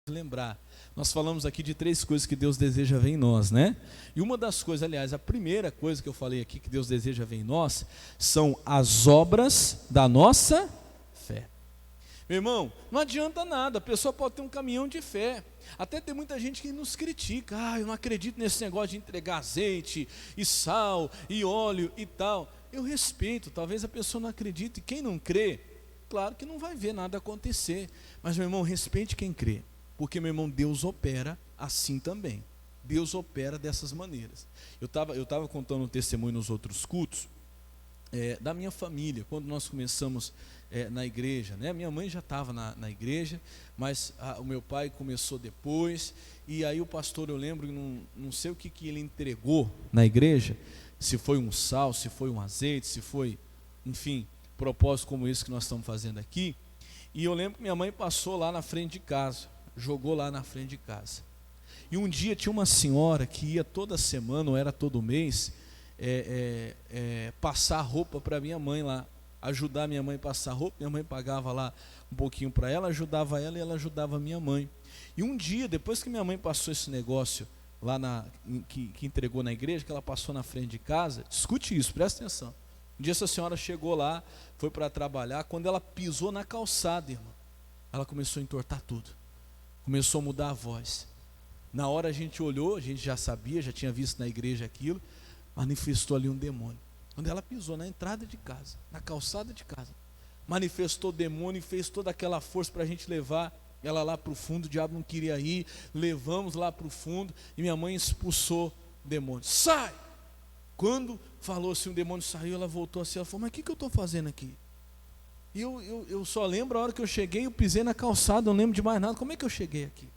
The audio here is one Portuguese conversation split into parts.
lembrar, nós falamos aqui de 3 coisas que Deus deseja ver em nós, né? E uma das coisas, aliás, a primeira coisa que eu falei aqui que Deus deseja ver em nós são as obras da nossa fé. Meu irmão, não adianta nada, a pessoa pode ter um caminhão de fé. Até tem muita gente que nos critica. Eu não acredito nesse negócio de entregar azeite e sal e óleo e tal. Eu respeito, talvez a pessoa não acredite. Quem não crê, claro que não vai ver nada acontecer. Mas, meu irmão, respeite quem crê. Porque, meu irmão, Deus opera assim também. Deus opera dessas maneiras. Eu tava contando um testemunho nos outros cultos, da minha família, quando nós começamos na igreja, né? Minha mãe já estava na igreja, mas o meu pai começou depois, e aí o pastor, eu lembro, não sei o que ele entregou na igreja, se foi um sal, se foi um azeite, se foi, enfim, propósito como esse que nós estamos fazendo aqui, e eu lembro que minha mãe passou lá na frente de casa, jogou lá na frente de casa, e um dia tinha uma senhora que ia toda semana, ou era todo mês, passar roupa para minha mãe lá, ajudar minha mãe a passar roupa. Minha mãe pagava lá um pouquinho para ela, ajudava ela e ela ajudava a minha mãe. E um dia, depois que minha mãe passou esse negócio lá que entregou na igreja, que ela passou na frente de casa, escute isso, presta atenção. Um dia essa senhora chegou lá, foi para trabalhar, quando ela pisou na calçada, irmão, ela começou a entortar tudo, começou a mudar a voz. Na hora a gente olhou, a gente já sabia, já tinha visto na igreja aquilo, manifestou ali um demônio. Quando ela pisou na entrada de casa, na calçada de casa, manifestou o demônio e fez toda aquela força para a gente levar ela lá para o fundo. O diabo não queria ir, levamos lá para o fundo e minha mãe expulsou o demônio. Sai! Quando falou assim, o demônio saiu, ela voltou assim, ela falou, mas o que eu estou fazendo aqui? E eu só lembro a hora que eu cheguei, eu pisei na calçada, não lembro de mais nada, como é que eu cheguei aqui?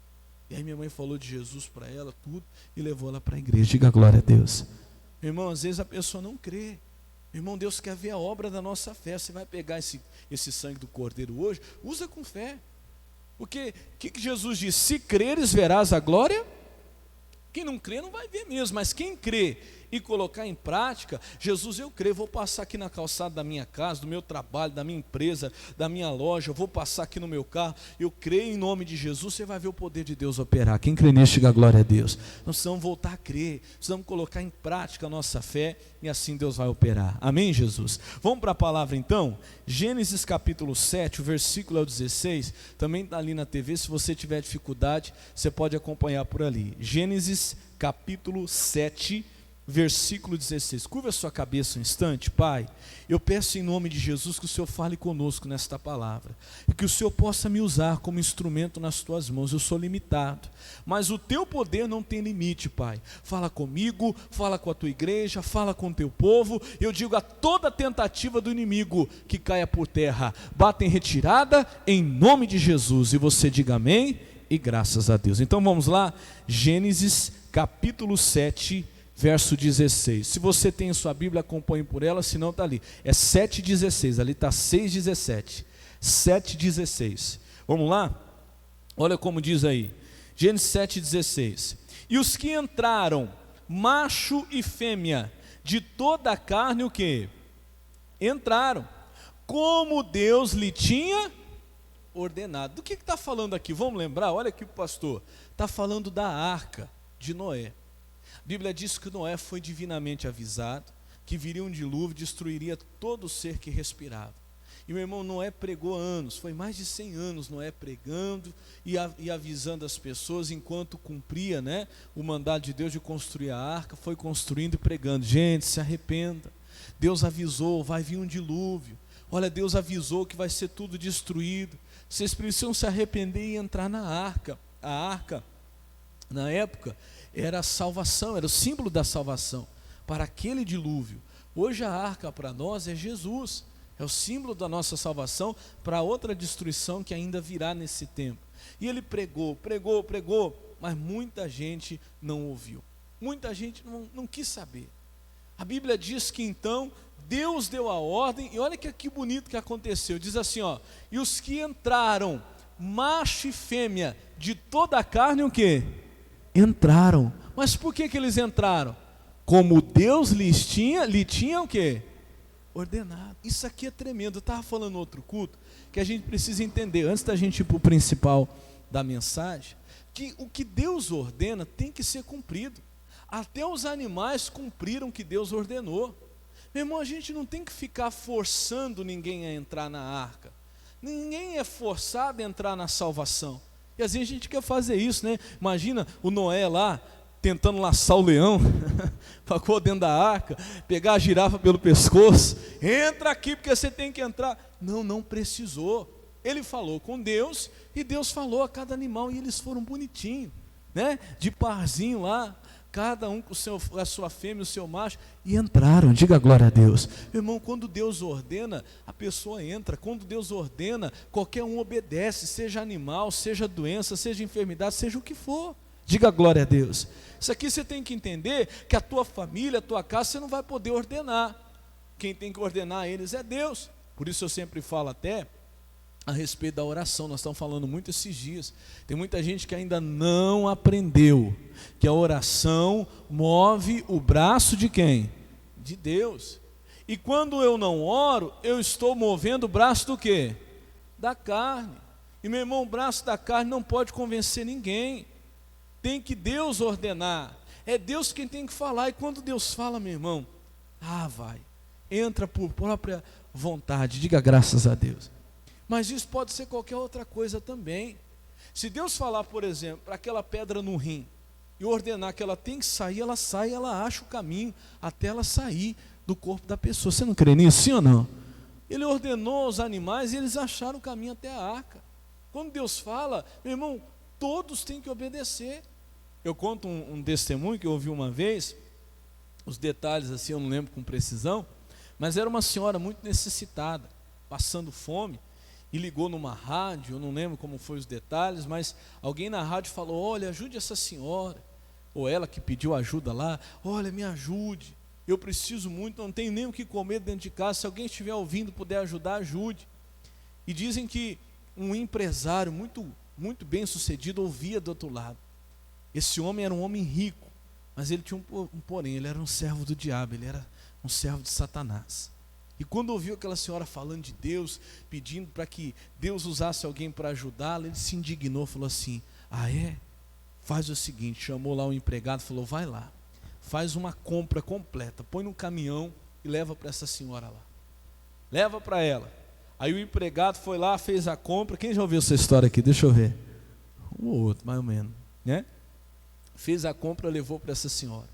E aí minha mãe falou de Jesus para ela, tudo, e levou ela para a igreja. Diga glória a Deus. Meu irmão, às vezes a pessoa não crê. Meu irmão, Deus quer ver a obra da nossa fé. Você vai pegar esse sangue do Cordeiro hoje, usa com fé. Porque o que Jesus disse? Se creres, verás a glória. Quem não crê não vai ver mesmo, mas quem crê e colocar em prática, Jesus, eu creio, vou passar aqui na calçada da minha casa, do meu trabalho, da minha empresa, da minha loja, eu vou passar aqui no meu carro, eu creio em nome de Jesus, você vai ver o poder de Deus operar. Quem crê nisso, diga glória a Deus. Nós precisamos voltar a crer, precisamos colocar em prática a nossa fé, e assim Deus vai operar. Amém, Jesus? Vamos para a palavra então? Gênesis capítulo 7, o versículo é o 16, também está ali na TV, se você tiver dificuldade, você pode acompanhar por ali. Gênesis capítulo 7, versículo 16, curva a sua cabeça um instante. Pai, eu peço em nome de Jesus que o Senhor fale conosco nesta palavra, e que o Senhor possa me usar como instrumento nas tuas mãos. Eu sou limitado, mas o teu poder não tem limite, Pai. Fala comigo, fala com a tua igreja, fala com o teu povo. Eu digo a toda tentativa do inimigo que caia por terra, bata em retirada, em nome de Jesus, e você diga amém, e graças a Deus. Então vamos lá, Gênesis capítulo 7, verso 16, se você tem a sua Bíblia, acompanhe por ela, se não está ali, é 7,16, ali está 6,17, 7,16, vamos lá? Olha como diz aí, Gênesis 7,16, e os que entraram, macho e fêmea, de toda a carne, o que? Entraram, como Deus lhe tinha ordenado. Do que está falando aqui? Vamos lembrar? Olha aqui o pastor, está falando da arca de Noé. A Bíblia diz que Noé foi divinamente avisado que viria um dilúvio, destruiria todo ser que respirava. E meu irmão, Noé pregou anos, foi mais de 100 anos Noé pregando e avisando as pessoas, enquanto cumpria, né, o mandado de Deus de construir a arca, foi construindo e pregando. Gente, se arrependa, Deus avisou, vai vir um dilúvio. Olha, Deus avisou que vai ser tudo destruído, vocês precisam se arrepender e entrar na arca. A arca, na época, era a salvação, era o símbolo da salvação para aquele dilúvio. Hoje a arca para nós é Jesus, é o símbolo da nossa salvação para outra destruição que ainda virá nesse tempo. E ele pregou, mas muita gente não ouviu, muita gente não quis saber. A Bíblia diz que então Deus deu a ordem, e olha que bonito que aconteceu, diz assim, ó, e os que entraram, macho e fêmea, de toda a carne, o que? Entraram. Mas por que eles entraram? Como Deus lhe tinha o quê? Ordenado. Isso aqui é tremendo. Eu estava falando no outro culto que a gente precisa entender, antes da gente ir para o principal da mensagem, que o que Deus ordena tem que ser cumprido. Até os animais cumpriram o que Deus ordenou. Meu irmão, a gente não tem que ficar forçando ninguém a entrar na arca. Ninguém é forçado a entrar na salvação. E às vezes a gente quer fazer isso, né? Imagina o Noé lá, tentando laçar o leão, para pôr dentro da arca, pegar a girafa pelo pescoço, entra aqui porque você tem que entrar. Não, não precisou. Ele falou com Deus, e Deus falou a cada animal, e eles foram bonitinhos, né? De parzinho lá, cada um com a sua fêmea, o seu macho, e entraram. Diga glória a Deus. Meu irmão, quando Deus ordena, a pessoa entra. Quando Deus ordena, qualquer um obedece, seja animal, seja doença, seja enfermidade, seja o que for. Diga glória a Deus. Isso aqui você tem que entender, que a tua família, a tua casa, você não vai poder ordenar. Quem tem que ordenar eles é Deus. Por isso eu sempre falo até a respeito da oração. Nós estamos falando muito esses dias. Tem muita gente que ainda não aprendeu que a oração move o braço de quem? De Deus. E quando eu não oro, eu estou movendo o braço do quê? Da carne. E meu irmão, o braço da carne não pode convencer ninguém. Tem que Deus ordenar. É Deus quem tem que falar. E quando Deus fala, meu irmão, vai, entra por própria vontade. Diga graças a Deus. Mas isso pode ser qualquer outra coisa também. Se Deus falar, por exemplo, para aquela pedra no rim, e ordenar que ela tem que sair, ela sai, ela acha o caminho até ela sair do corpo da pessoa. Você não crê nisso, sim ou não? Ele ordenou aos animais e eles acharam o caminho até a arca. Quando Deus fala, meu irmão, todos têm que obedecer. Eu conto um testemunho que eu ouvi uma vez, os detalhes assim eu não lembro com precisão, mas era uma senhora muito necessitada, passando fome, e ligou numa rádio, eu não lembro como foi os detalhes, mas alguém na rádio falou: olha, ajude essa senhora, ou ela que pediu ajuda lá, olha, me ajude, eu preciso muito, não tenho nem o que comer dentro de casa, se alguém estiver ouvindo, puder ajudar, ajude. E dizem que um empresário muito bem sucedido ouvia do outro lado. Esse homem era um homem rico, mas ele tinha um porém, ele era um servo do diabo, ele era um servo de Satanás. E quando ouviu aquela senhora falando de Deus, pedindo para que Deus usasse alguém para ajudá-la, ele se indignou, falou assim: faz o seguinte, chamou lá um empregado, falou: vai lá, faz uma compra completa, põe num caminhão e leva para essa senhora lá, leva para ela. Aí o empregado foi lá, fez a compra. Quem já ouviu essa história aqui? Deixa eu ver. Um ou outro, mais ou menos, né? Fez a compra, levou para essa senhora.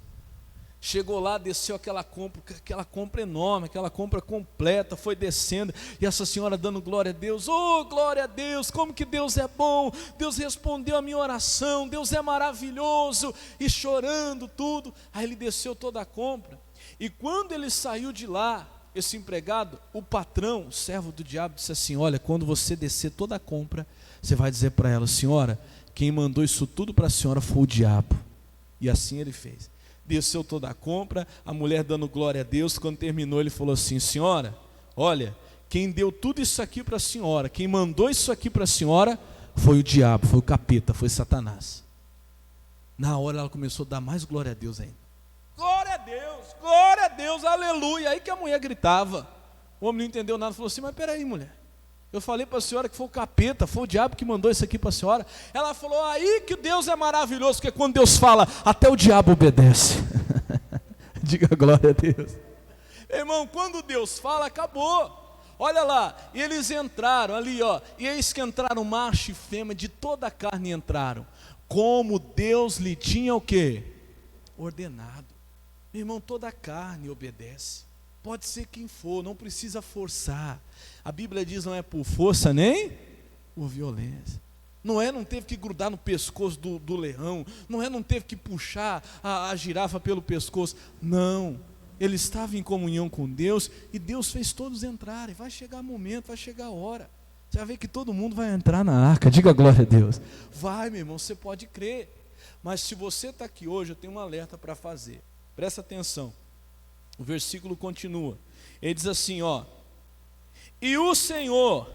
Chegou lá, desceu aquela compra enorme, aquela compra completa, foi descendo, e essa senhora dando glória a Deus: oh, glória a Deus, como que Deus é bom, Deus respondeu a minha oração, Deus é maravilhoso, e chorando tudo. Aí ele desceu toda a compra, e quando ele saiu de lá, esse empregado, o patrão, o servo do diabo, disse assim: olha, quando você descer toda a compra, você vai dizer para ela: senhora, quem mandou isso tudo para a senhora foi o diabo. E assim ele fez. Desceu toda a compra, a mulher dando glória a Deus. Quando terminou, ele falou assim: senhora, olha, quem deu tudo isso aqui para a senhora, quem mandou isso aqui para a senhora, foi o diabo, foi o capeta, foi Satanás. Na hora ela começou a dar mais glória a Deus ainda. Glória a Deus, aleluia. Aí que a mulher gritava. O homem não entendeu nada, falou assim: mas peraí, mulher, eu falei para a senhora que foi o capeta, foi o diabo que mandou isso aqui para a senhora. Ela falou: aí que Deus é maravilhoso, porque quando Deus fala, até o diabo obedece. Diga glória a Deus. Irmão, quando Deus fala, acabou. Olha lá, e eles entraram ali, e eis que entraram macho e fêmea, de toda a carne entraram, como Deus lhe tinha o quê? Ordenado. Meu irmão, toda a carne obedece. Pode ser quem for, não precisa forçar. A Bíblia diz: não é por força nem por violência. Não teve que grudar no pescoço do leão. Não teve que puxar a girafa pelo pescoço. Não, ele estava em comunhão com Deus, e Deus fez todos entrarem. Vai chegar o momento, vai chegar a hora, você vai ver que todo mundo vai entrar na arca. Diga glória a Deus. Vai, meu irmão, você pode crer. Mas se você está aqui hoje, eu tenho um alerta para fazer. Presta atenção. O versículo continua. Ele diz assim: e o Senhor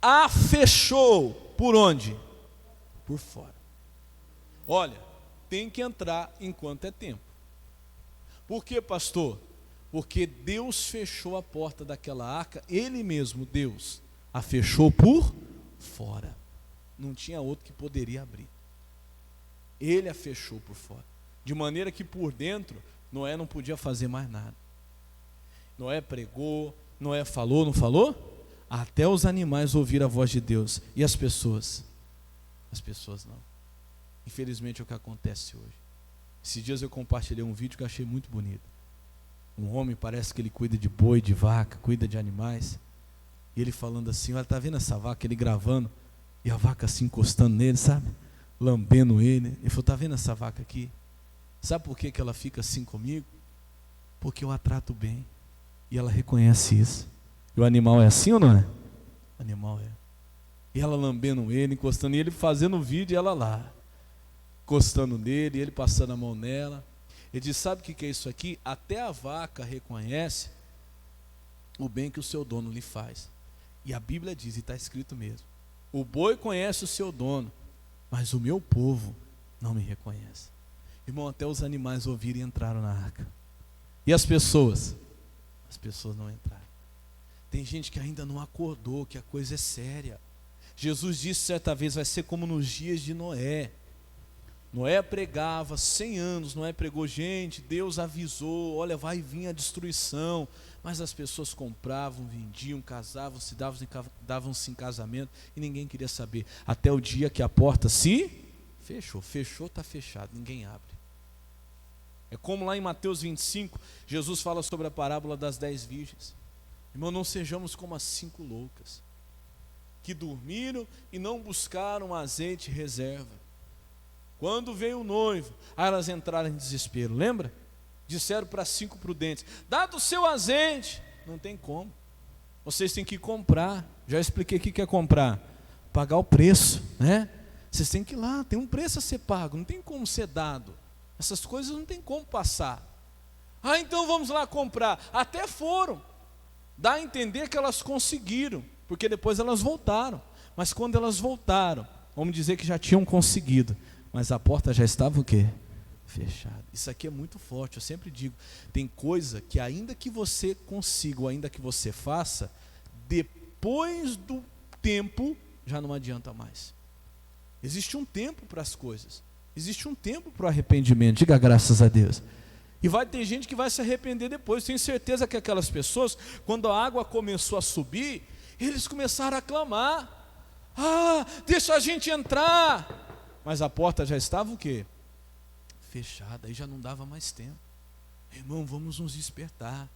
a fechou por onde? Por fora. Olha, tem que entrar enquanto é tempo. Por quê, pastor? Porque Deus fechou a porta daquela arca, Ele mesmo, Deus, a fechou por fora. não tinha outro que poderia abrir. Ele a fechou por fora, de maneira que por dentro Noé não podia fazer mais nada. Noé pregou, Noé falou, não falou? Até os animais ouviram a voz de Deus. E as pessoas? As pessoas não. Infelizmente é o que acontece hoje. Esses dias eu compartilhei um vídeo que eu achei muito bonito. Um homem, parece que ele cuida de boi, de vaca, cuida de animais. E ele falando assim, olha, tá vendo essa vaca? Ele gravando, e a vaca assim encostando nele, sabe? Lambendo ele. Ele falou, tá vendo essa vaca aqui? Sabe por que ela fica assim comigo? Porque eu a trato bem. E ela reconhece isso. E o animal é assim ou não é? O animal é. E ela lambendo ele, encostando, e ele fazendo o vídeo e ela lá, encostando nele, e ele passando a mão nela. Ele diz, sabe o que é isso aqui? Até a vaca reconhece o bem que o seu dono lhe faz. E a Bíblia diz, e está escrito mesmo, o boi conhece o seu dono, mas o meu povo não me reconhece. Irmão, até os animais ouviram e entraram na arca. E as pessoas? As pessoas não entraram. Tem gente que ainda não acordou, que a coisa é séria. Jesus disse certa vez, vai ser como nos dias de Noé. Noé pregava 100 anos, Noé pregou, gente, Deus avisou, olha, vai vir a destruição. Mas as pessoas compravam, vendiam, casavam, davam-se em casamento e ninguém queria saber. Até o dia que a porta se fechou. Fechou, está fechado, ninguém abre. É como lá em Mateus 25, Jesus fala sobre a parábola das 10 virgens. Irmão, não sejamos como as 5 loucas, que dormiram e não buscaram azeite reserva. Quando veio o noivo, elas entraram em desespero, lembra? Disseram para 5 prudentes, dado o seu azeite. Não tem como, vocês têm que comprar. Já expliquei o que é comprar, pagar o preço, né? Vocês têm que ir lá, tem um preço a ser pago, não tem como ser dado. Essas coisas não tem como passar. Então vamos lá comprar. Até foram, dá a entender que elas conseguiram, porque depois elas voltaram. Mas quando elas voltaram, vamos dizer que já tinham conseguido, mas a porta já estava o quê? Fechada. Isso aqui é muito forte, eu sempre digo, tem coisa que ainda que você consiga, ou ainda que você faça, depois do tempo, já não adianta mais. Existe um tempo para as coisas, existe um tempo para o arrependimento, diga graças a Deus. E vai ter gente que vai se arrepender depois. Tenho certeza que aquelas pessoas, quando a água começou a subir, eles começaram a clamar, deixa a gente entrar. Mas a porta já estava o quê? Fechada, aí já não dava mais tempo. Irmão, vamos nos despertar,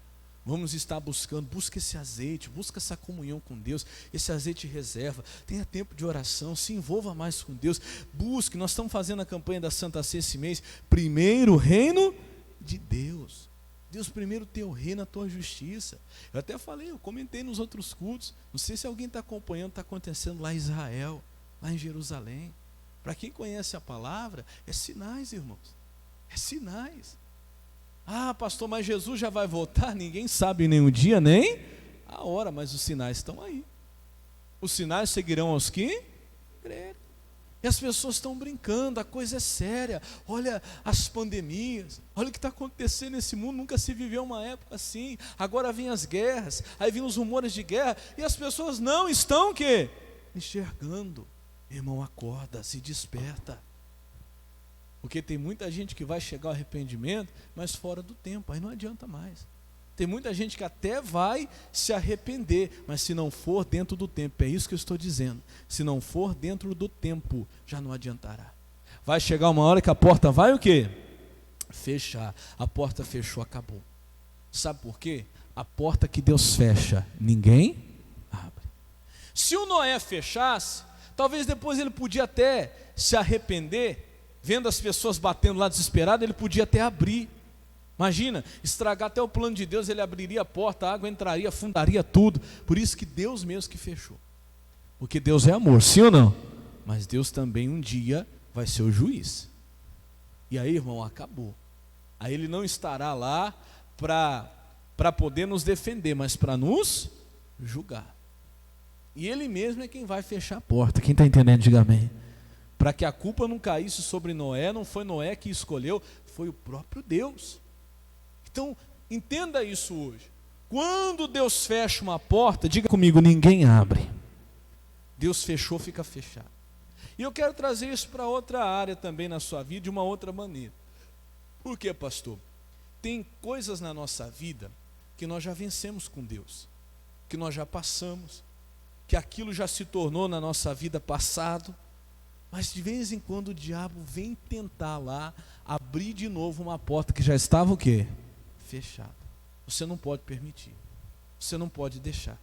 vamos estar buscando, busca esse azeite, busca essa comunhão com Deus, esse azeite reserva, tenha tempo de oração, se envolva mais com Deus, busque. Nós estamos fazendo a campanha da Santa Ceia esse mês, primeiro o reino de Deus. Deus, primeiro o teu reino, a tua justiça. Eu até falei, eu comentei nos outros cultos, não sei se alguém está acompanhando, está acontecendo lá em Israel, lá em Jerusalém. Para quem conhece a palavra, é sinais, irmãos, é sinais. Pastor, mas Jesus já vai voltar? Ninguém sabe nem o dia, nem a hora, mas os sinais estão aí. Os sinais seguirão aos que crerem. E as pessoas estão brincando, a coisa é séria. Olha as pandemias, olha o que está acontecendo nesse mundo, nunca se viveu uma época assim. Agora vem as guerras, aí vem os rumores de guerra, e as pessoas não estão o quê? Enxergando. Irmão, acorda, se desperta. Porque tem muita gente que vai chegar ao arrependimento, mas fora do tempo, aí não adianta mais. Tem muita gente que até vai se arrepender, mas se não for dentro do tempo, é isso que eu estou dizendo, se não for dentro do tempo, já não adiantará. Vai chegar uma hora que a porta vai o quê? Fechar. A porta fechou, acabou. Sabe por quê? A porta que Deus fecha, ninguém abre. Se o Noé fechasse, talvez depois ele podia até se arrepender, vendo as pessoas batendo lá desesperado, ele podia até abrir. Imagina, estragar até o plano de Deus, ele abriria a porta, a água entraria, afundaria tudo. Por isso que Deus mesmo que fechou. Porque Deus é amor, sim ou não? Mas Deus também um dia vai ser o juiz. E aí, irmão, acabou. Aí ele não estará lá para poder nos defender, mas para nos julgar. E ele mesmo é quem vai fechar a porta. Quem está entendendo, diga amém. Para que a culpa não caísse sobre Noé, não foi Noé que escolheu, foi o próprio Deus. Então, entenda isso hoje. Quando Deus fecha uma porta, diga comigo, ninguém abre. Deus fechou, fica fechado. E eu quero trazer isso para outra área também na sua vida, de uma outra maneira. Por quê, pastor? Tem coisas na nossa vida que nós já vencemos com Deus, que nós já passamos, que aquilo já se tornou na nossa vida passado, mas de vez em quando o diabo vem tentar lá abrir de novo uma porta que já estava o quê? Fechada. Você não pode permitir, você não pode deixar.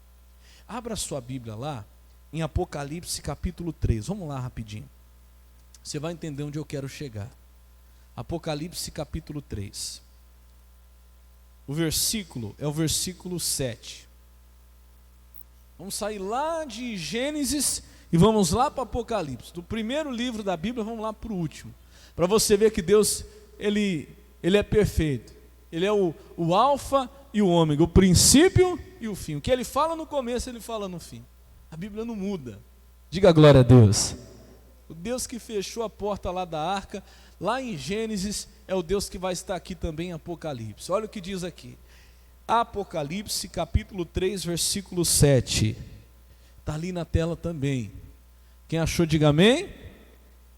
Abra sua Bíblia lá em Apocalipse capítulo 3, vamos lá rapidinho, você vai entender onde eu quero chegar. Apocalipse capítulo 3, o versículo é o versículo 7. Vamos sair lá de Gênesis e vamos lá para Apocalipse. Do primeiro livro da Bíblia, vamos lá para o último. Para você ver que Deus, Ele é perfeito. Ele é o alfa e o ômega, o princípio e o fim. O que Ele fala no começo, Ele fala no fim. A Bíblia não muda. Diga glória a Deus. O Deus que fechou a porta lá da arca, lá em Gênesis, é o Deus que vai estar aqui também em Apocalipse. Olha o que diz aqui. Apocalipse capítulo 3, versículo 7. Está ali na tela também. Quem achou, diga amém.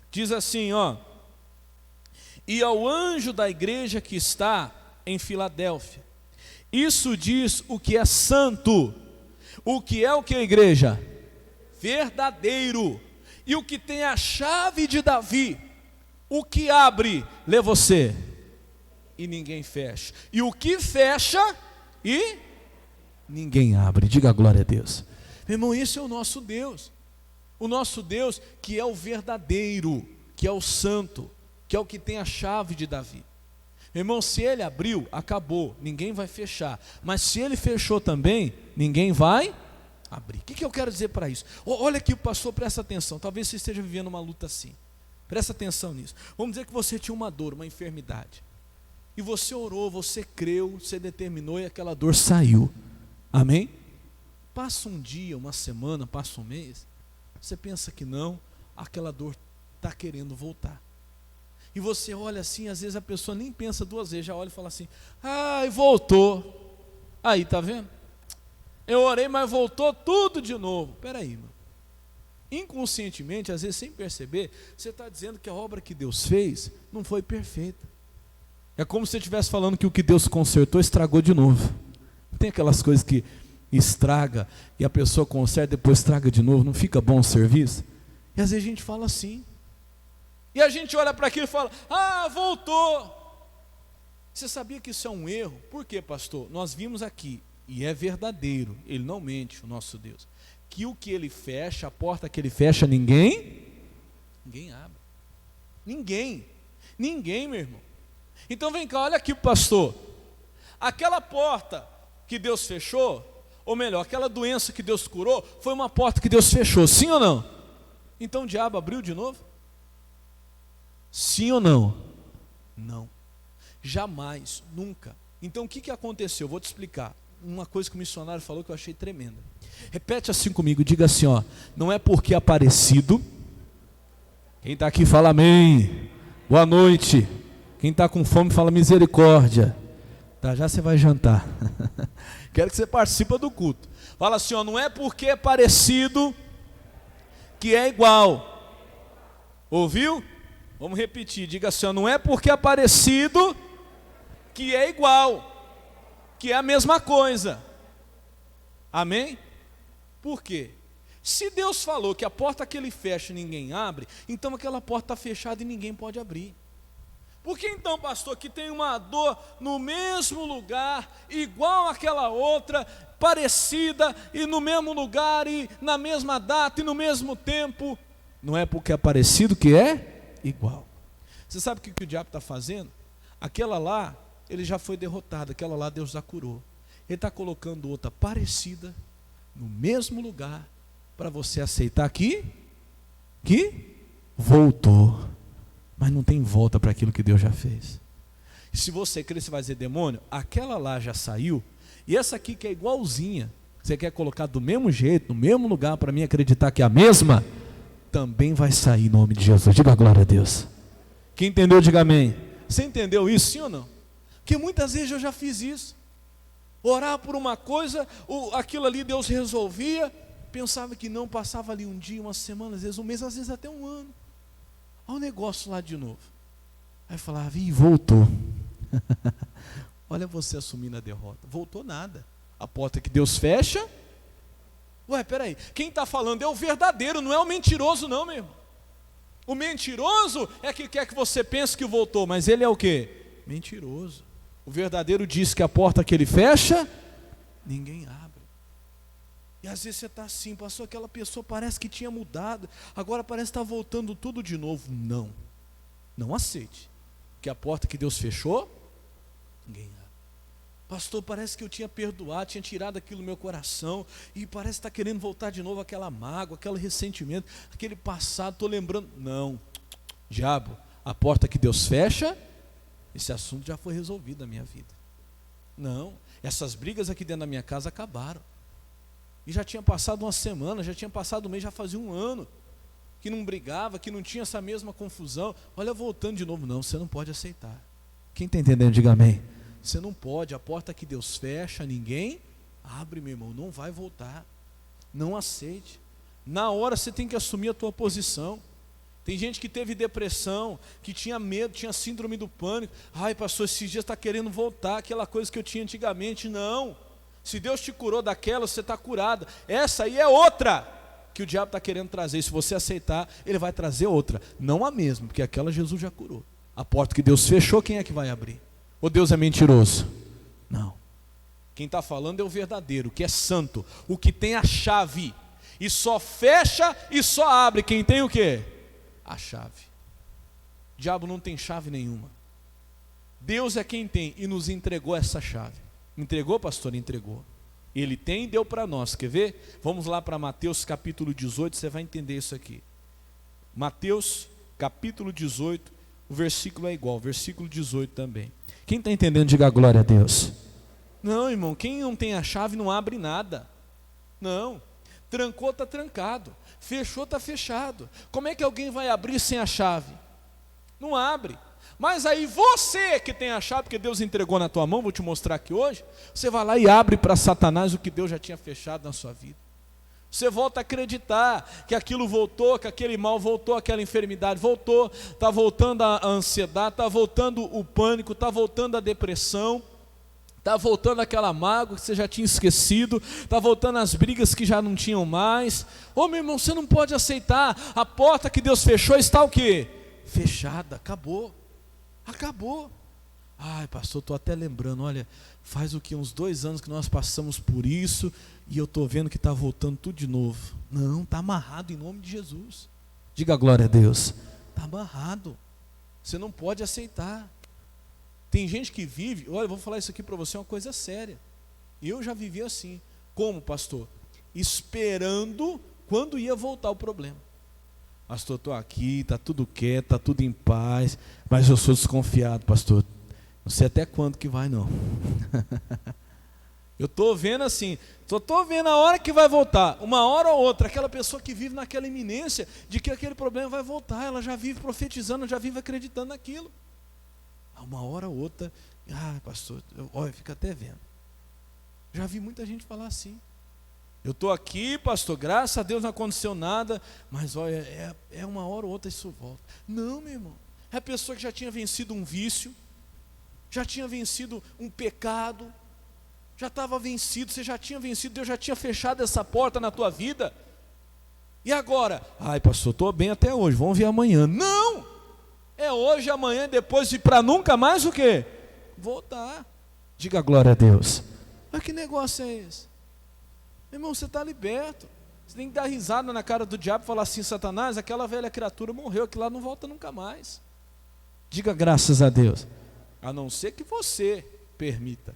Diz assim, ó: e ao anjo da igreja que está em Filadélfia, isso diz o que é santo, o que é o que, igreja? Verdadeiro, e o que tem a chave de Davi, o que abre, lê você, e ninguém fecha, e o que fecha, e ninguém abre. Diga glória a Deus. Meu irmão, esse é o nosso Deus que é o verdadeiro, que é o santo, que é o que tem a chave de Davi. Meu irmão, se ele abriu, acabou, ninguém vai fechar. Mas se ele fechou também, ninguém vai abrir. O que eu quero dizer para isso? Olha aqui, pastor, presta atenção. Talvez você esteja vivendo uma luta assim. Presta atenção nisso. Vamos dizer que você tinha uma dor, uma enfermidade, e você orou, você creu, você determinou e aquela dor saiu. Amém? Passa um dia, uma semana, passa um mês, você pensa que não, aquela dor está querendo voltar. E você olha assim, às vezes a pessoa nem pensa duas vezes, já olha e fala assim: ai, voltou. Aí, está vendo? Eu orei, mas voltou tudo de novo. Espera aí, mano. Inconscientemente, às vezes sem perceber, você está dizendo que a obra que Deus fez não foi perfeita. É como se você estivesse falando que o que Deus consertou estragou de novo. Tem aquelas coisas que estraga e a pessoa conserta, depois estraga de novo, não fica bom o serviço? E às vezes a gente fala assim. E a gente olha para aquilo e fala: ah, voltou. Você sabia que isso é um erro? Por quê, pastor? Nós vimos aqui, e é verdadeiro, Ele não mente, o nosso Deus, que o que Ele fecha, a porta que Ele fecha, ninguém abre. Ninguém, meu irmão. Então vem cá, olha aqui, pastor. Aquela porta que Deus fechou, ou melhor, aquela doença que Deus curou, foi uma porta que Deus fechou, sim ou não? Então o diabo abriu de novo? Sim ou não? Não. Jamais, nunca. Então o que aconteceu? Vou te explicar. Uma coisa que o missionário falou que eu achei tremenda. Repete assim comigo, diga assim, ó: não é porque é aparecido. Quem está aqui fala amém. Boa noite. Quem está com fome fala misericórdia. Tá, já você vai jantar. Quero que você participe do culto. Fala assim, ó: não é porque é parecido que é igual. Ouviu? Vamos repetir, diga assim, ó: não é porque é parecido que é igual, que é a mesma coisa. Amém? Por quê? Se Deus falou que a porta que Ele fecha ninguém abre, então aquela porta está fechada e ninguém pode abrir. Por que então, pastor, que tem uma dor no mesmo lugar, igual àquela outra, parecida, e no mesmo lugar, e na mesma data, e no mesmo tempo? Não é porque é parecido que é igual. Você sabe o que o diabo está fazendo? Aquela lá, ele já foi derrotado, aquela lá Deus já curou. Ele está colocando outra parecida, no mesmo lugar, para você aceitar que voltou. Mas não tem volta para aquilo que Deus já fez. E se você crer, você vai dizer: demônio, aquela lá já saiu, e essa aqui que é igualzinha, você quer colocar do mesmo jeito, no mesmo lugar, para mim acreditar que é a mesma, também vai sair em nome de Jesus. Diga glória a Deus. Quem entendeu, diga amém. Você entendeu isso, sim ou não? Porque muitas vezes eu já fiz isso. Orar por uma coisa, aquilo ali Deus resolvia, pensava que não, passava ali um dia, uma semana, às vezes um mês, às vezes até um ano. Olha o negócio lá de novo. Aí falava, ih, voltou. Olha você assumindo a derrota. Voltou nada. A porta que Deus fecha. Ué, peraí, quem está falando é o verdadeiro, não é o mentiroso não, meu irmão. O mentiroso é que quer que você pense que voltou, mas ele é o quê? Mentiroso. O verdadeiro diz que a porta que ele fecha, ninguém abre. E às vezes você está assim, passou aquela pessoa, parece que tinha mudado, agora parece que está voltando tudo de novo. Não, não aceite, que a porta que Deus fechou, ninguém abre. Pastor, parece que eu tinha perdoado, tinha tirado aquilo do meu coração, e parece que está querendo voltar de novo aquela mágoa, aquele ressentimento, aquele passado, estou lembrando. Não, diabo, a porta que Deus fecha, esse assunto já foi resolvido na minha vida. Não, essas brigas aqui dentro da minha casa acabaram. E já tinha passado uma semana, já tinha passado um mês, já fazia um ano que não brigava, que não tinha essa mesma confusão. Olha, voltando de novo, não, você não pode aceitar. Quem está entendendo, diga amém. Você não pode, a porta que Deus fecha, ninguém abre, meu irmão, não vai voltar. Não aceite. Na hora você tem que assumir a tua posição. Tem gente que teve depressão, que tinha medo, tinha síndrome do pânico. Ai, pastor, esses dias está querendo voltar aquela coisa que eu tinha antigamente. Não. Se Deus te curou daquela, você está curado. Essa aí é outra que o diabo está querendo trazer. E se você aceitar, ele vai trazer outra. Não a mesma, porque aquela Jesus já curou. A porta que Deus fechou, quem é que vai abrir? Ou Deus é mentiroso? Não. Quem está falando é o verdadeiro, que é santo, o que tem a chave. E só fecha e só abre. Quem tem o quê? A chave. O diabo não tem chave nenhuma. Deus é quem tem e nos entregou essa chave. Entregou, pastor? Entregou. Ele tem e deu para nós. Quer ver? Vamos lá para Mateus capítulo 18, você vai entender isso aqui. Mateus capítulo 18, o versículo é igual, versículo 18 também. Quem está entendendo, diga glória a Deus. Não, irmão, quem não tem a chave não abre nada. Não. Trancou, está trancado. Fechou, está fechado. Como é que alguém vai abrir sem a chave? Não abre. Mas aí você que tem a chave, porque Deus entregou na tua mão, vou te mostrar aqui hoje, você vai lá e abre para Satanás o que Deus já tinha fechado na sua vida. Você volta a acreditar que aquilo voltou, que aquele mal voltou, aquela enfermidade voltou, está voltando a ansiedade, está voltando o pânico, está voltando a depressão, está voltando aquela mágoa que você já tinha esquecido, está voltando as brigas que já não tinham mais. Ô meu irmão, você não pode aceitar, a porta que Deus fechou está o quê? Fechada, acabou. Acabou. Ai, pastor, estou até lembrando, olha, faz o que, uns 2 anos que nós passamos por isso, e eu estou vendo que está voltando tudo de novo. Não, está amarrado em nome de Jesus. Diga glória a Deus. Está amarrado. Você não pode aceitar. Tem gente que vive, olha, eu vou falar isso aqui para você, é uma coisa séria. Eu já vivi assim. Como, pastor? Esperando quando ia voltar o problema. Pastor, estou aqui, está tudo quieto, está tudo em paz, mas eu sou desconfiado, pastor. Não sei até quando que vai, não. Eu estou vendo assim, só estou vendo a hora que vai voltar, uma hora ou outra, aquela pessoa que vive naquela iminência de que aquele problema vai voltar, ela já vive profetizando, já vive acreditando naquilo. Uma hora ou outra, pastor, olha, fica até vendo. Já vi muita gente falar assim. Eu estou aqui, pastor, graças a Deus não aconteceu nada, mas olha, é uma hora ou outra isso volta. Não, meu irmão, é a pessoa que já tinha vencido um vício, já tinha vencido um pecado, já estava vencido, você já tinha vencido, Deus já tinha fechado essa porta na tua vida. E agora? Ai, pastor, estou bem até hoje, vamos ver amanhã. Não! É hoje, amanhã, depois, e para nunca mais o quê? Voltar. Diga glória a Deus. Mas que negócio é esse? Meu irmão, você está liberto. Você tem que dar risada na cara do diabo e falar assim, Satanás, aquela velha criatura morreu, aquilo lá não volta nunca mais. Diga graças a Deus. A não ser que você permita.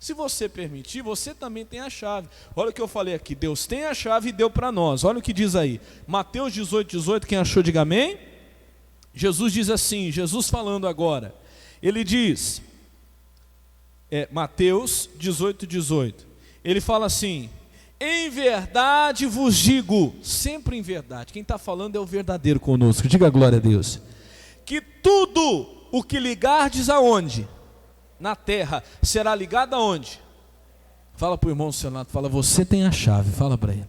Se você permitir, você também tem a chave. Olha o que eu falei aqui, Deus tem a chave e deu para nós. Olha o que diz aí, Mateus 18, 18, quem achou, diga amém. Jesus diz assim, Jesus falando agora, ele diz, Mateus 18, 18, ele fala assim, em verdade vos digo, sempre em verdade, quem está falando é o verdadeiro conosco, diga glória a Deus, que tudo o que ligardes aonde? Na terra, será ligado aonde? Fala para o irmão do seu lado, fala, você tem a chave, fala para ele.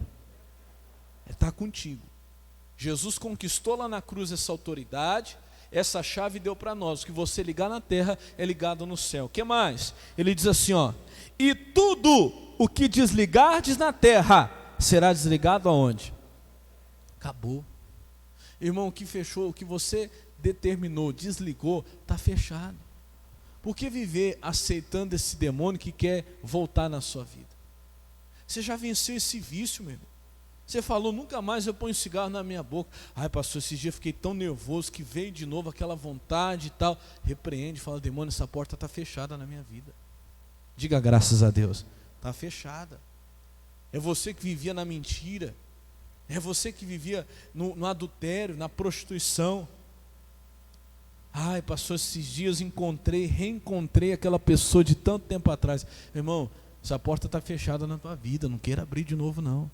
está contigo. Jesus conquistou lá na cruz essa autoridade, essa chave deu para nós. O que você ligar na terra é ligado no céu. O que mais? Ele diz assim, ó: e tudo o que desligardes na terra será desligado aonde? Acabou. Irmão, o que fechou, o que você determinou, desligou, está fechado. Por que viver aceitando esse demônio que quer voltar na sua vida? Você já venceu esse vício, meu irmão. Você falou, nunca mais eu ponho cigarro na minha boca. Ai, pastor, esses dias eu fiquei tão nervoso que veio de novo aquela vontade e tal. Repreende, fala, demônio, essa porta está fechada na minha vida. Diga graças a Deus. Está fechada. É você que vivia na mentira. É você que vivia no adultério, na prostituição. Ai, pastor, esses dias reencontrei aquela pessoa de tanto tempo atrás. Irmão, essa porta está fechada na tua vida, não queira abrir de novo não.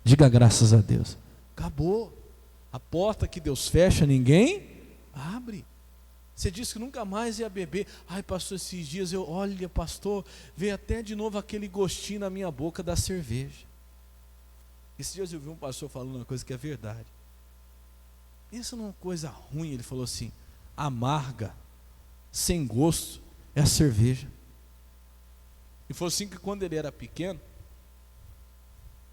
Diga graças a Deus. Acabou. A porta que Deus fecha, ninguém abre. Você disse que nunca mais ia beber. Ai, pastor, esses dias olha, pastor, veio até de novo aquele gostinho na minha boca da cerveja. Esses dias eu vi um pastor falando uma coisa que é verdade. Isso não é uma coisa ruim, ele falou assim: amarga, sem gosto, é a cerveja. E foi assim que quando ele era pequeno,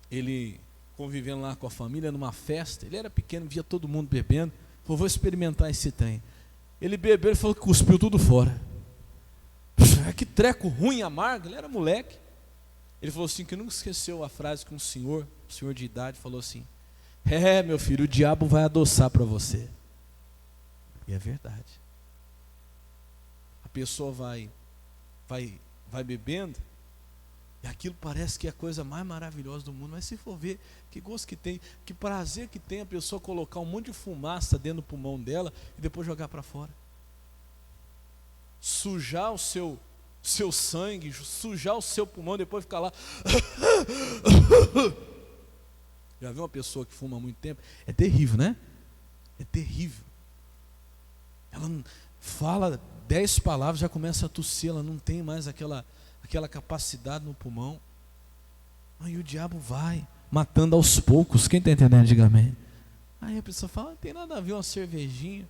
ele convivendo lá com a família numa festa, ele era pequeno, via todo mundo bebendo, falou, vou experimentar esse trem. Ele bebeu, ele falou que cuspiu tudo fora. Que treco ruim, amargo, ele era moleque. Ele falou assim, que nunca esqueceu a frase que um senhor de idade falou assim: meu filho, o diabo vai adoçar para você. E é verdade. A pessoa vai bebendo, e aquilo parece que é a coisa mais maravilhosa do mundo, mas se for ver, que gosto que tem, que prazer que tem a pessoa colocar um monte de fumaça dentro do pulmão dela e depois jogar para fora. Sujar o seu sangue, sujar o seu pulmão, depois ficar lá. Já viu uma pessoa que fuma há muito tempo? É terrível, né? É terrível. Ela fala 10 palavras, já começa a tossir, ela não tem mais aquela capacidade no pulmão. Aí o diabo vai matando aos poucos. Quem está entendendo, diga amém. Aí a pessoa fala, não tem nada a ver uma cervejinha.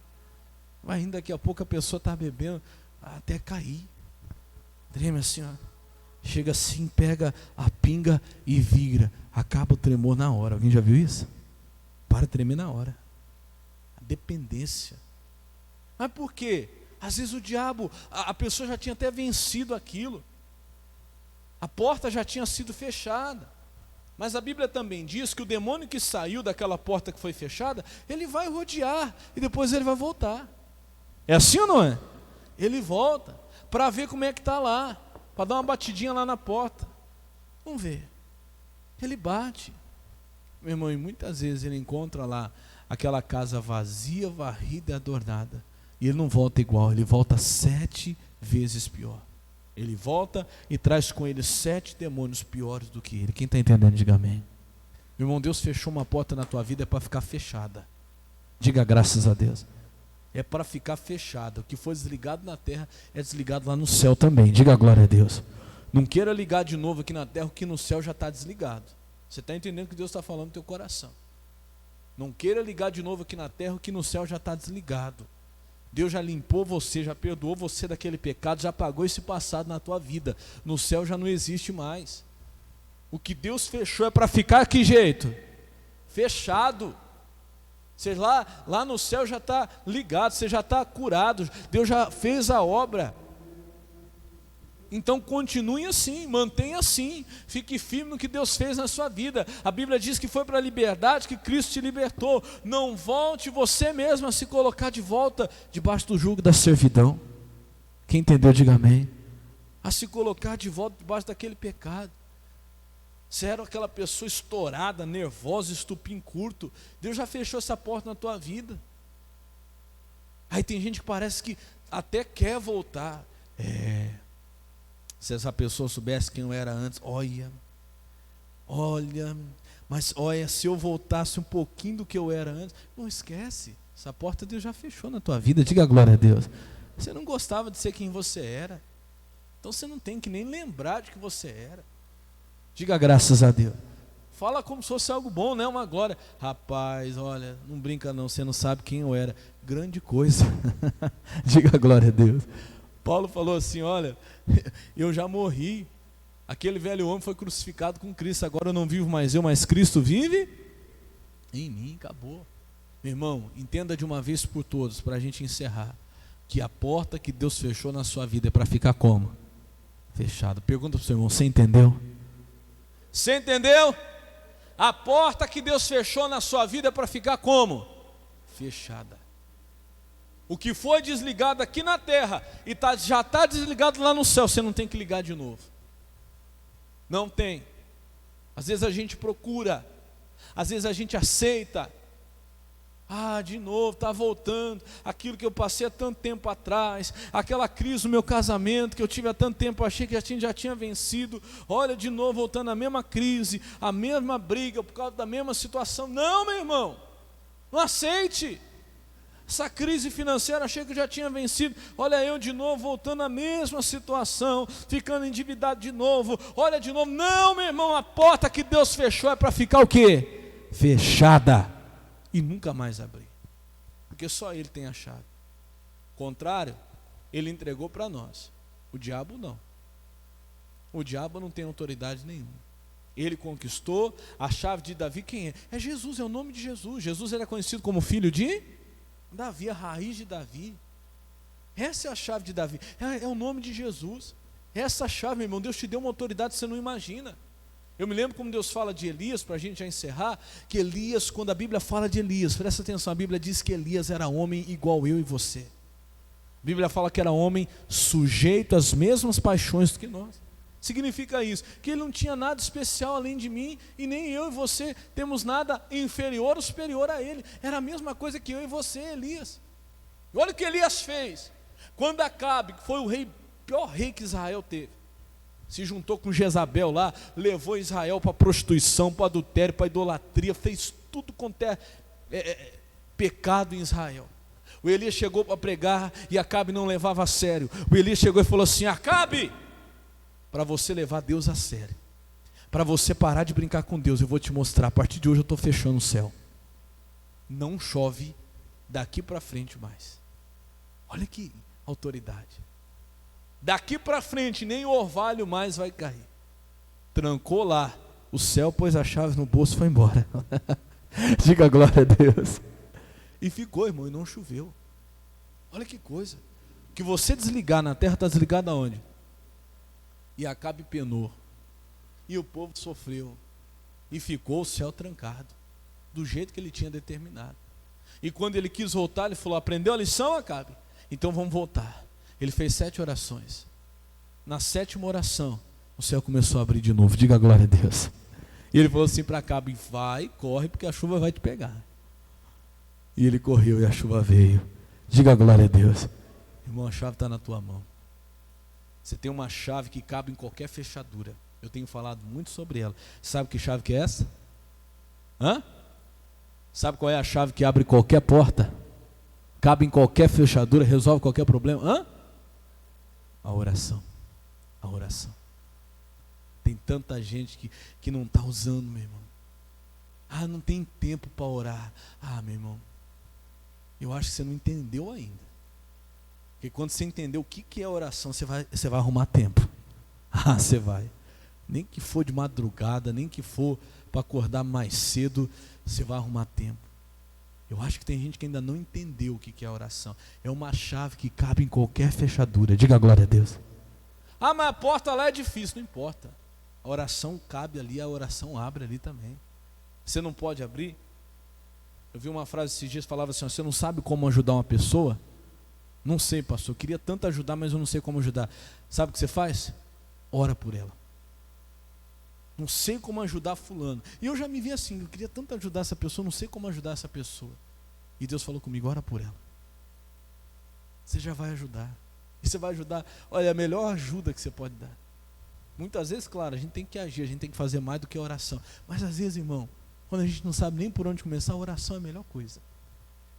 Vai indo, daqui a pouco a pessoa está bebendo até cair. Treme assim, ó. Chega assim, pega a pinga e vira. Acaba o tremor na hora. Alguém já viu isso? Para de tremer na hora. A dependência. Mas por quê? Às vezes o diabo, a pessoa já tinha até vencido aquilo. A porta já tinha sido fechada. Mas a Bíblia também diz que o demônio que saiu daquela porta que foi fechada, ele vai rodear e depois ele vai voltar. É assim ou não é? Ele volta para ver como é que está lá, para dar uma batidinha lá na porta. Vamos ver. Ele bate. Meu irmão, e muitas vezes ele encontra lá aquela casa vazia, varrida e adornada. E ele não volta igual, ele volta 7 vezes pior. Ele volta e traz com ele 7 demônios piores do que ele. Quem está entendendo, diga amém. Meu irmão, Deus fechou uma porta na tua vida, é para ficar fechada. Diga graças a Deus. É para ficar fechada. O que for desligado na terra é desligado lá no céu também. Diga glória a Deus. Não queira ligar de novo aqui na terra, o que no céu já está desligado. Você está entendendo o que Deus está falando no teu coração. Não queira ligar de novo aqui na terra, o que no céu já está desligado. Deus já limpou você, já perdoou você daquele pecado, já apagou esse passado na tua vida. No céu já não existe mais. O que Deus fechou é para ficar que jeito? Fechado. Você lá no céu já está ligado, você já está curado, Deus já fez a obra. Então continue assim, mantenha assim, fique firme no que Deus fez na sua vida. A Bíblia diz que foi para a liberdade que Cristo te libertou. Não volte você mesmo a se colocar de volta debaixo do jugo da servidão. Quem entendeu, diga amém. A se colocar de volta debaixo daquele pecado. Você era aquela pessoa estourada, nervosa, estupim curto. Deus já fechou essa porta na tua vida. Aí tem gente que parece que até quer voltar. Se essa pessoa soubesse quem eu era antes, olha, mas olha, se eu voltasse um pouquinho do que eu era antes, não esquece, essa porta Deus já fechou na tua vida, diga glória a Deus. Você não gostava de ser quem você era, então você não tem que nem lembrar de que você era. Diga graças a Deus. Fala como se fosse algo bom, né? Uma glória. Rapaz, olha, não brinca não, você não sabe quem eu era. Grande coisa. Diga glória a Deus. Paulo falou assim, olha, eu já morri. Aquele velho homem foi crucificado com Cristo. Agora eu não vivo mais eu, mas Cristo vive em mim. Acabou. Meu irmão, entenda de uma vez por todas, para a gente encerrar, que a porta que Deus fechou na sua vida é para ficar como? Fechada. Pergunta para o seu irmão, você entendeu? Você entendeu? A porta que Deus fechou na sua vida é para ficar como? Fechada. O que foi desligado aqui na terra e já está desligado lá no céu, você não tem que ligar de novo. Não tem. Às vezes a gente procura, às vezes a gente aceita. De novo, está voltando aquilo que eu passei há tanto tempo atrás, aquela crise no meu casamento que eu tive há tanto tempo, achei que já tinha vencido. Olha, de novo voltando a mesma crise, a mesma briga por causa da mesma situação. Não, meu irmão, não aceite. Essa crise financeira, achei que já tinha vencido. Olha eu de novo voltando à mesma situação, ficando endividado de novo. Olha de novo, não, meu irmão, a porta que Deus fechou é para ficar o quê? Fechada. E nunca mais abrir, porque só Ele tem a chave. Contrário, Ele entregou para nós. O diabo não. O diabo não tem autoridade nenhuma. Ele conquistou a chave de Davi. Quem é? É Jesus, é o nome de Jesus. Jesus era conhecido como filho de Davi, a raiz de Davi. Essa é a chave de Davi, é o nome de Jesus. Essa chave, meu irmão, Deus te deu uma autoridade que você não imagina. Eu me lembro como Deus fala de Elias, para a gente já encerrar, que Elias, quando a Bíblia fala de Elias, presta atenção, a Bíblia diz que Elias era homem igual eu e você. A Bíblia fala que era homem sujeito às mesmas paixões do que nós. Significa isso, que ele não tinha nada especial além de mim, e nem eu e você temos nada inferior ou superior a ele. Era a mesma coisa que eu e você, Elias. E olha o que Elias fez. Quando Acabe, que foi o pior rei que Israel teve, se juntou com Jezabel lá, levou Israel para prostituição, para adultério, para idolatria, fez tudo quanto é pecado em Israel. O Elias chegou para pregar e Acabe não levava a sério. O Elias chegou e falou assim: Acabe, para você levar Deus a sério, para você parar de brincar com Deus, eu vou te mostrar, a partir de hoje eu estou fechando o céu. Não chove daqui para frente mais. Olha que autoridade. Daqui para frente nem o orvalho mais vai cair. Trancou lá o céu, pôs a chave no bolso e foi embora. Diga glória a Deus. E ficou, irmão, e não choveu. Olha que coisa. Que você desligar na terra, está desligado aonde? E Acabe penou. E o povo sofreu. E ficou o céu trancado, do jeito que ele tinha determinado. E quando ele quis voltar, ele falou: aprendeu a lição, Acabe? Então vamos voltar. Ele fez 7 orações. Na 7ª oração, o céu começou a abrir de novo. Diga glória a Deus. E ele falou assim para Acabe: vai, corre, porque a chuva vai te pegar. E ele correu e a chuva veio. Diga glória a Deus. Irmão, a chave está na tua mão. Você tem uma chave que cabe em qualquer fechadura. Eu tenho falado muito sobre ela. Sabe que chave que é essa? Sabe qual é a chave que abre qualquer porta? Cabe em qualquer fechadura, resolve qualquer problema? A oração. A oração. Tem tanta gente que não está usando, meu irmão. Não tem tempo para orar. Meu irmão, eu acho que você não entendeu ainda. Porque quando você entender o que é oração, você vai arrumar tempo. Você vai. Nem que for de madrugada, nem que for para acordar mais cedo, você vai arrumar tempo. Eu acho que tem gente que ainda não entendeu o que é oração. É uma chave que cabe em qualquer fechadura. Diga glória a Deus. Mas a porta lá é difícil. Não importa. A oração cabe ali, a oração abre ali também. Você não pode abrir? Eu vi uma frase esses dias, falava assim: você não sabe como ajudar uma pessoa? Não sei, pastor, eu queria tanto ajudar, mas eu não sei como ajudar. Sabe o que você faz? Ora por ela. Não sei como ajudar fulano. E eu já me vi assim: eu queria tanto ajudar essa pessoa, não sei como ajudar essa pessoa. E Deus falou comigo: ora por ela. Você já vai ajudar. E você vai ajudar. Olha, a melhor ajuda que você pode dar. Muitas vezes, claro, a gente tem que agir, a gente tem que fazer mais do que a oração. Mas às vezes, irmão, quando a gente não sabe nem por onde começar, a oração é a melhor coisa.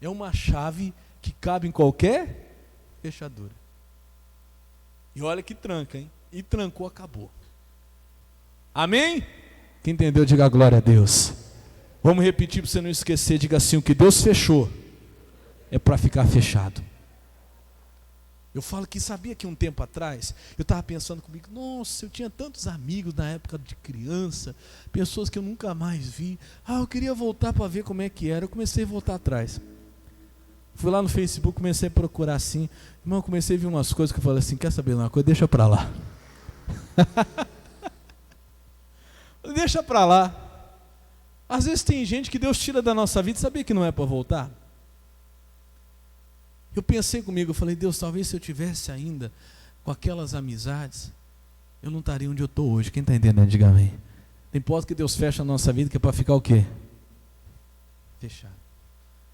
É uma chave que cabe em qualquer fechadura. E olha que tranca, hein? E trancou, acabou. Amém? Quem entendeu, diga glória a Deus. Vamos repetir para você não esquecer, diga assim: o que Deus fechou é para ficar fechado. Eu falo que sabia que um tempo atrás, eu estava pensando comigo, nossa, eu tinha tantos amigos na época de criança, pessoas que eu nunca mais vi. Eu queria voltar para ver como é que era. Eu comecei a voltar atrás. Fui lá no Facebook, comecei a procurar assim. Irmão, comecei a ver umas coisas que eu falei assim, quer saber uma coisa? Deixa para lá. Deixa para lá. Às vezes tem gente que Deus tira da nossa vida, sabia que não é para voltar? Eu pensei comigo, eu falei, Deus, talvez se eu tivesse ainda com aquelas amizades, eu não estaria onde eu estou hoje. Quem está entendendo, diga amém. Tem porta que Deus fecha a nossa vida, que é para ficar o quê? Fechado.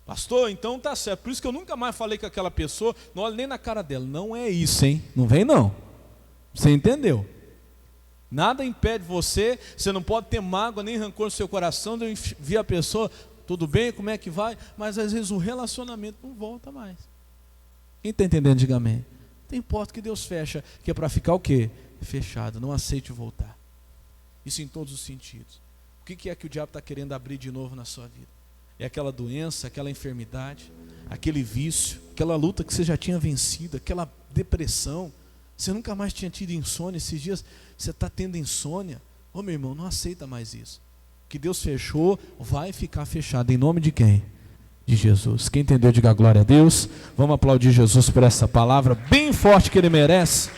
Pastor, então tá certo. Por isso que eu nunca mais falei com aquela pessoa, não olho nem na cara dela. Não é isso, hein? Não vem não. Você entendeu? Nada impede você não pode ter mágoa nem rancor no seu coração de eu ver a pessoa, tudo bem, como é que vai? Mas às vezes o relacionamento não volta mais. Quem está entendendo, diga amém. Tem porta que Deus fecha, que é para ficar o quê? Fechado, não aceite voltar. Isso em todos os sentidos. O que é que o diabo está querendo abrir de novo na sua vida? É aquela doença, aquela enfermidade, aquele vício, aquela luta que você já tinha vencido, aquela depressão. Você nunca mais tinha tido insônia, esses dias você está tendo insônia. Meu irmão, não aceita mais isso. O que Deus fechou, vai ficar fechado. Em nome de quem? De Jesus. Quem entendeu, diga glória a Deus. Vamos aplaudir Jesus por essa palavra bem forte que Ele merece.